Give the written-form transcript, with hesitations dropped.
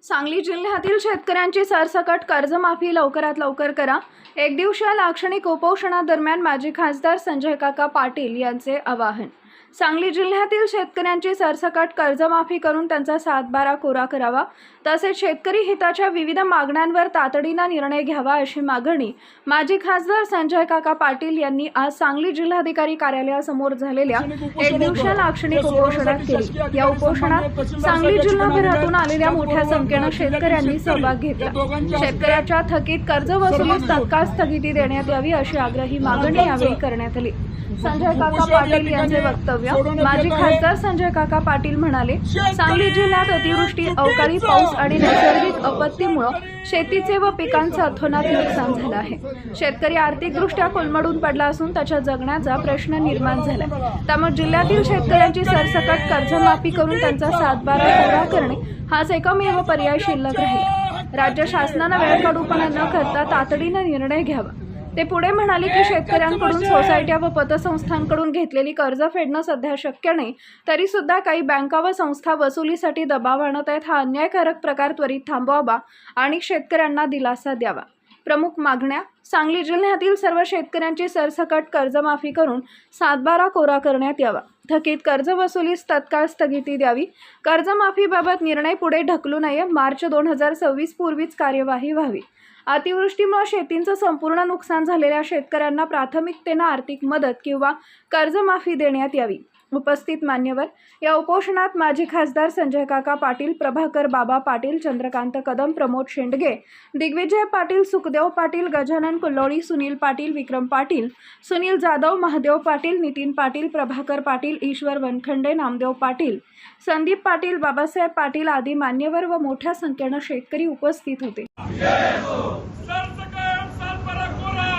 सांगली जिल्ह्यातील शेतकऱ्यांची सरसकट कर्जमाफी लवकरात लवकर करा. एक दिवसीय लाक्षणिक उपोषणादरम्यान माजी खासदार संजय काका पाटील यांचे आवाहन. सांगली जिल्ह्यातील शेतकऱ्यांची सरसकट कर्जमाफी करून त्यांचा 7/12 कोरा करावा. तसेच शेतकरी हिताच्या विविध मागण्यांवर तातडीने निर्णय घ्यावा अशी मागणी माजी खासदार संजय काका पाटील यांनी आज सांगली जिल्हाधिकारी कार्यालयासमोर झालेल्या एक दिवसीय लाक्षणिक उपोषणात केली. या उपोषणात सांगली जिल्हाभरातून आलेल्या मोठ्या संख्येनं शेतकऱ्यांनी सहभाग घेतला. शेतकऱ्याच्या थकीत कर्ज वसुलीस तत्काळ स्थगिती देण्यात यावी अशी आग्रही मागणी यावेळी करण्यात आली. संजय काका पाटील यांचे वक्तव्य. माजी खासदार संजय काका पाटील म्हणाले, सांगली जिल्ह्यात अतिवृष्टी, अवकाळी पाऊस आणि नैसर्गिक आपत्तीमुळे शेतीचे व पिकांचं अथोनात नुकसान झालं आहे. शेतकरी आर्थिकदृष्ट्या कोलमडून पडला असून त्याच्या जगण्याचा प्रश्न निर्माण झाला. त्यामुळे जिल्ह्यातील शेतकऱ्यांची सरसकट कर्जमाफी करून त्यांचा 7/12 कोरा करणे हाच एकमेव पर्याय शिल्लक राहिला. राज्य शासनानं वेळकाढूपणा न करता तातडीने निर्णय घ्यावा. ते पुढे म्हणाले की शेतकऱ्यांकडून सोसायट्या व पतसंस्थांकडून घेतलेली कर्ज फेडणं सध्या शक्य नाही, तरी सुद्धा काही बँका व संस्था वसुलीसाठी दबाव आणत आहेत. हा अन्यायकारक प्रकार त्वरित थांबवावा आणि शेतकऱ्यांना दिलासा द्यावा. प्रमुख मागण्या: सांगली जिल्ह्यातील सर्व शेतकऱ्यांची सरसकट कर्जमाफी करून 7/12 कोरा करण्यात यावा. थकीत कर्ज वसुलीस तत्काळ स्थगिती द्यावी. कर्जमाफीबाबत निर्णय पुढे ढकलू नये. मार्च 2026 पूर्वीच कार्यवाही व्हावी. अतिवृष्टीमुळे शेतींचं संपूर्ण नुकसान झालेल्या शेतकऱ्यांना प्राथमिकतेने आर्थिक मदत किंवा कर्जमाफी देण्यात यावी. उपस्थित मान्यवर. या उपोषणात माजी खासदार संजय काका पाटील, प्रभाकर बाबा पाटील, चंद्रकांत कदम, प्रमोद शेंडगे, दिग्विजय पाटील, सुखदेव पाटील, गजानन कुल्लोळी, सुनील पाटील, विक्रम पाटील, सुनील जाधव, महादेव पाटील, नितीन पाटील, प्रभाकर पाटील, ईश्वर वनखंडे, नामदेव पाटील, संदीप पाटील, बाबासाहेब पाटील आदी मान्यवर व मोठ्या संख्येने शेतकरी उपस्थित होते. सरसकट 7/12 कोरा